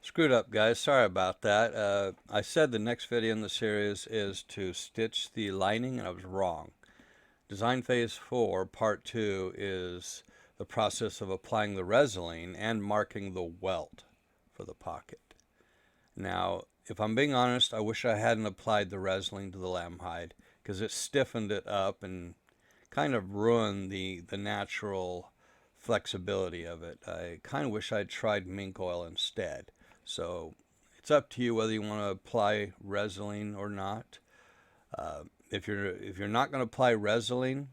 Screwed up, guys. Sorry about that. I said the next video in the series is to stitch the lining, and I was wrong. Design Phase 4, Part 2, is the process of applying the Resolene and marking the welt for the pocket. Now, if I'm being honest, I wish I hadn't applied the Resolene to the lamb hide because it stiffened it up and kind of ruined the natural flexibility of it. I kind of wish I'd tried mink oil instead. So it's up to you whether you want to apply Resolene or not. If you're not going to apply Resolene,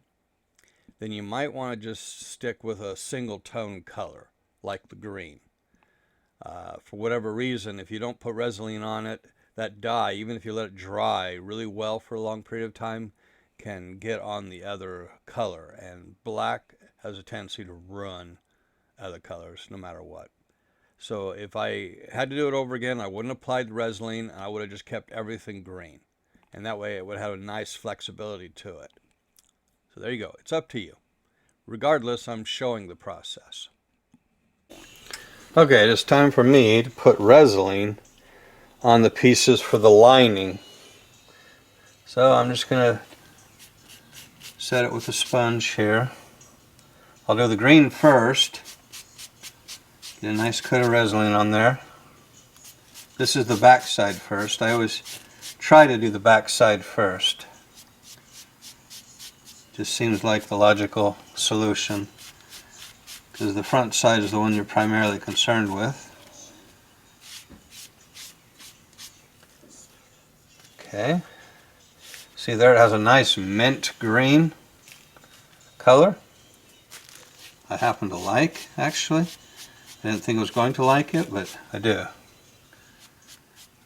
then you might want to just stick with a single tone color like the green. For whatever reason, if you don't put Resolene on it, that dye, even if you let it dry really well for a long period of time, can get on the other color, and black has a tendency to ruin other colors no matter what. So if I had to do it over again, I wouldn't apply the Resolene, and I would have just kept everything green. And that way it would have a nice flexibility to it. So there you go. It's up to you. Regardless, I'm showing the process. Okay, it's time for me to put Resolene on the pieces for the lining. So I'm just going to set it with a sponge here. I'll do the green first. Get a nice coat of Resolene on there. This is the back side first. I always try to do the back side first. Just seems like the logical solution because the front side is the one you're primarily concerned with. Okay. See there, it has a nice mint green color. I happen to like, actually. I didn't think I was going to like it, but I do.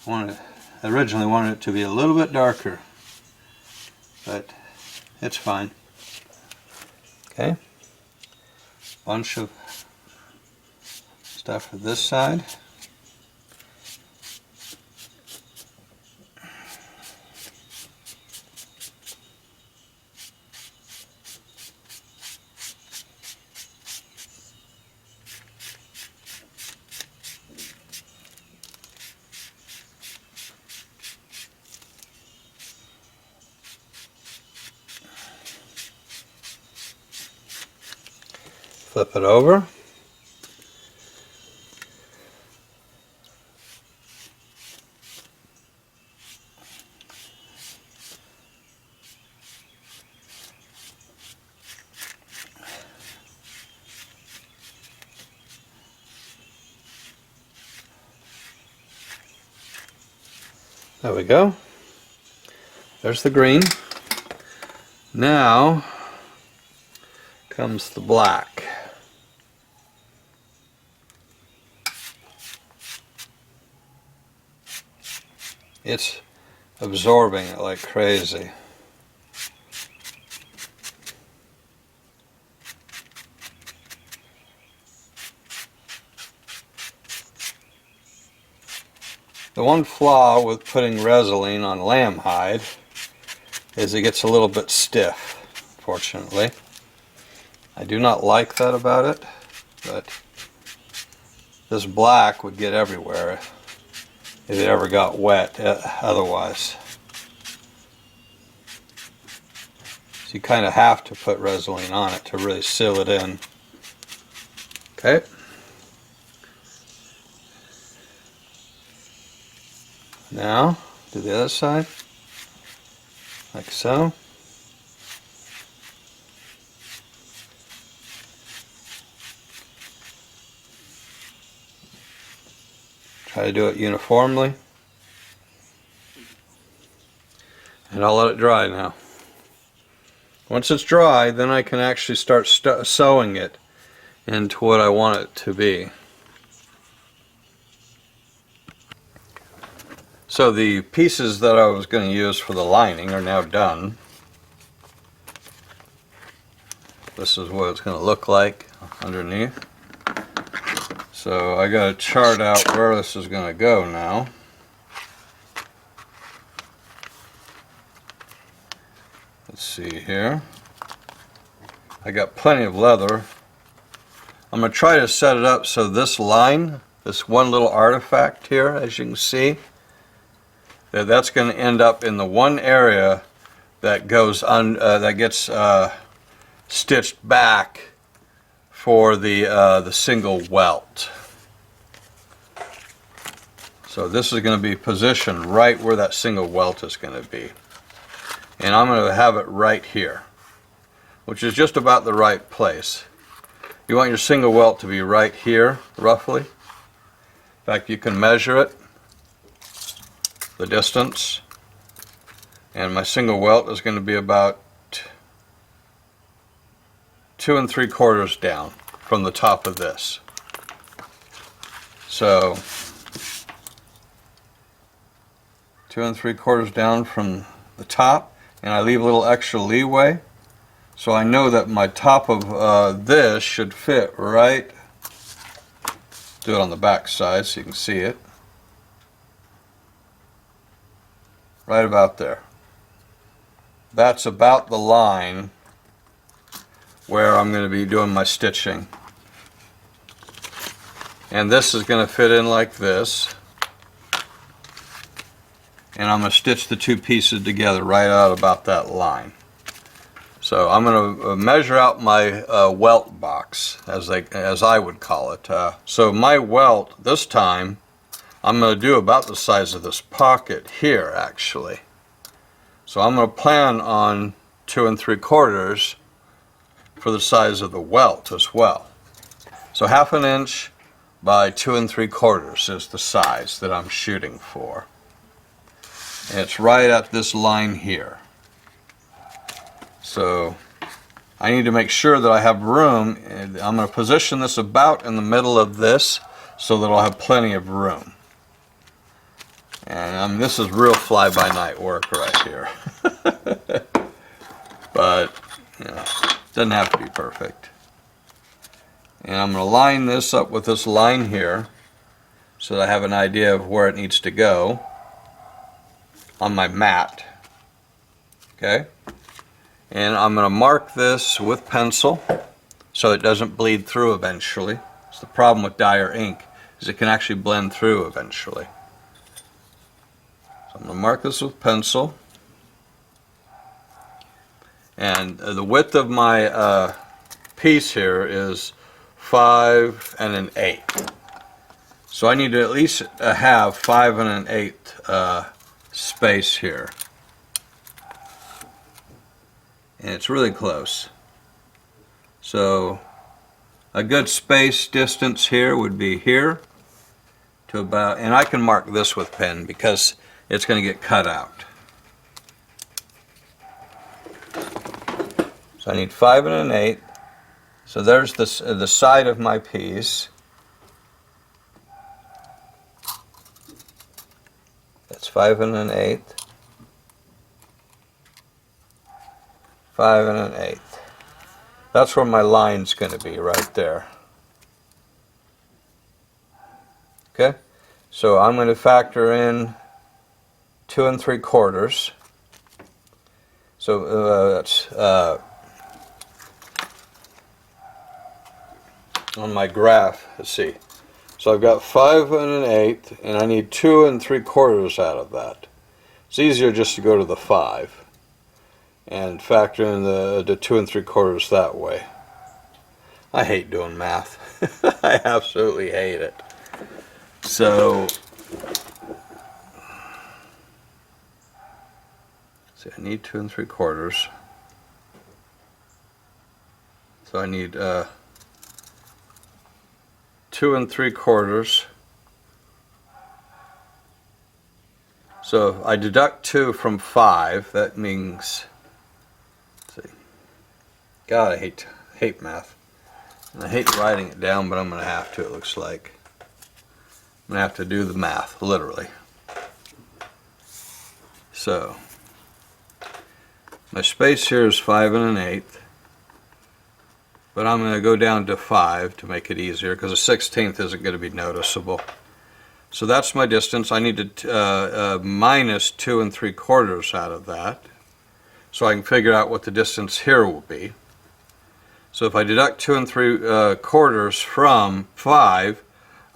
I originally wanted it to be a little bit darker, but it's fine. Okay. Bunch of stuff for this side. Flip it over. There we go. There's the green. Now comes the black. It's absorbing it like crazy. The one flaw with putting Resolene on lamb hide is it gets a little bit stiff, fortunately. I do not like that about it, but this black would get everywhere if it ever got wet otherwise. So you kind of have to put Resolene on it to really seal it in. Okay. Now, do the other side, like so. Try to do it uniformly. And I'll let it dry now. Once it's dry, then I can actually start sewing it into what I want it to be. So the pieces that I was going to use for the lining are now done. This is what it's going to look like underneath. So I got to chart out where this is going to go now. Let's see here. I got plenty of leather. I'm going to try to set it up so this line this one little artifact here, as you can see, that's going to end up in the one area that goes that gets stitched back for the single welt. So this is going to be positioned right where that single welt is going to be. And I'm going to have it right here, which is just about the right place. You want your single welt to be right here, roughly. In fact, you can measure it, the distance. And my single welt is going to be about 2 3/4 down from the top of this. So 2 3/4 down from the top, and I leave a little extra leeway, so I know that my top of this should fit right. Do it on the back side so you can see it. Right about there. That's about the line where I'm going to be doing my stitching. And this is going to fit in like this. And I'm going to stitch the two pieces together right out about that line. So I'm going to measure out my welt box, as I would call it. So my welt this time, I'm going to do about the size of this pocket here, actually. So I'm going to plan on 2 3/4 for the size of the welt as well. So 1/2 inch by 2 3/4 is the size that I'm shooting for. And it's right at this line here. So I need to make sure that I have room. I'm going to position this about in the middle of this so that I'll have plenty of room. And this is real fly-by-night work right here. But, you know, it doesn't have to be perfect. And I'm going to line this up with this line here so that I have an idea of where it needs to go on my mat. Okay? And I'm going to mark this with pencil so it doesn't bleed through eventually. It's the problem with dye or ink, is it can actually blend through eventually. So I'm going to mark this with pencil. And the width of my piece here is 5 1/8. So I need to at least have 5 1/8 space here. And it's really close. So a good space distance here would be here to about, and I can mark this with pen because it's going to get cut out. So I need 5 1/8. So there's the side of my piece. That's 5 1/8. 5 1/8. That's where my line's going to be, right there. Okay, so I'm going to factor in 2 3/4. So that's on my graph. Let's see. So I've got 5 1/8, and I need 2 3/4 out of that. It's easier just to go to the 5 and factor in the 2 3/4 that way. I hate doing math. I absolutely hate it. So see, I need 2 3/4. So I need 2 3/4. So if I deduct 2 from 5, that means, let's see. God, I hate math. And I hate writing it down, but I'm going to have to, it looks like. I'm going to have to do the math, literally. So my space here is 5 1/8. But I'm going to go down to 5 to make it easier, because a 1/16 isn't going to be noticeable. So that's my distance. I need to minus 2 3/4 out of that, so I can figure out what the distance here will be. So if I deduct 2 3/4 from 5,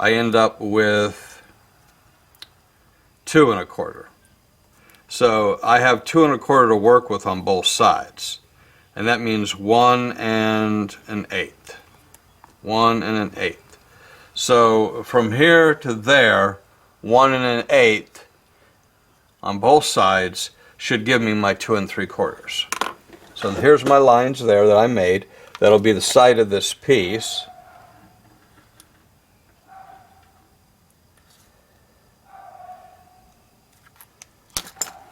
I end up with 2 1/4. So I have 2 1/4 to work with on both sides. And that means 1 1/8. 1 1/8. So from here to there, 1 1/8 on both sides should give me my 2 3/4. So here's my lines there that I made. That'll be the side of this piece.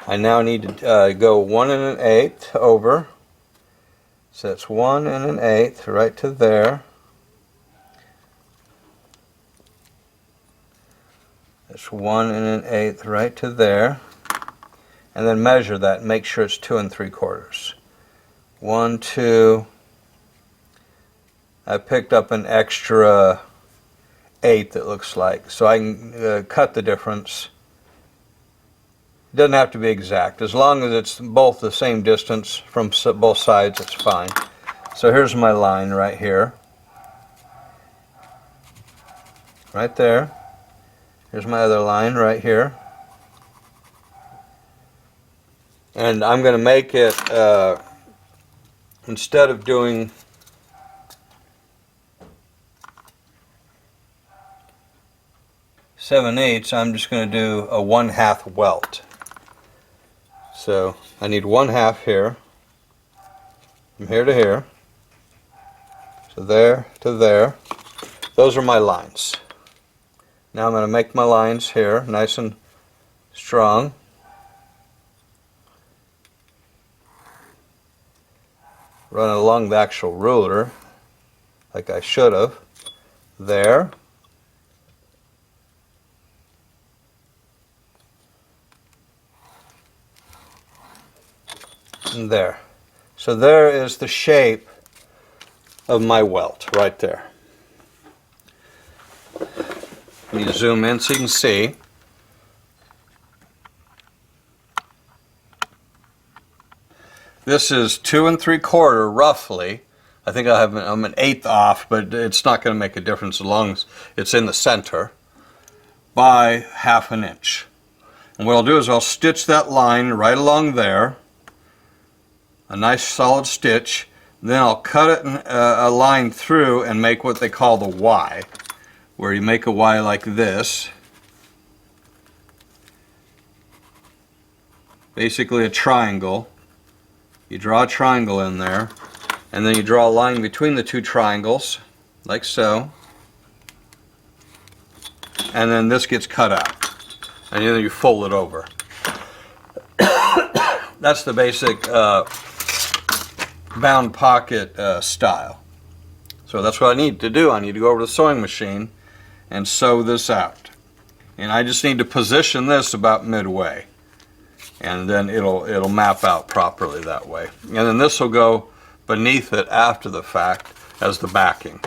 I now need to go 1 1/8 over. So that's 1 1/8 right to there. That's 1 1/8 right to there. And then measure that and make sure it's 2 3/4. 1, 2. I picked up an extra 8 that looks like, so I can cut the difference. It doesn't have to be exact. As long as it's both the same distance from both sides, it's fine. So here's my line right here. Right there. Here's my other line right here. And I'm going to make it, instead of doing seven eighths, I'm just going to do a 1/2 welt. So I need 1/2 here, from here to here, so there to there. Those are my lines. Now I'm going to make my lines here nice and strong. Run it along the actual ruler, like I should have. There. And there. So there is the shape of my welt right there. Let me zoom in so you can see. This is 2 3/4 roughly. I think I'm an eighth off, but it's not going to make a difference as long as it's in the center, by 1/2 inch. And what I'll do is I'll stitch that line right along there, a nice solid stitch. Then I'll cut it a line through and make what they call the Y, where you make a Y like this. Basically a triangle. You draw a triangle in there, and then you draw a line between the two triangles, like so. And then this gets cut out, and then you fold it over. That's the basic bound pocket style. So that's what I need to do. I need to go over to the sewing machine and sew this out. And I just need to position this about midway, and then it'll map out properly that way. And then this will go beneath it after the fact as the backing.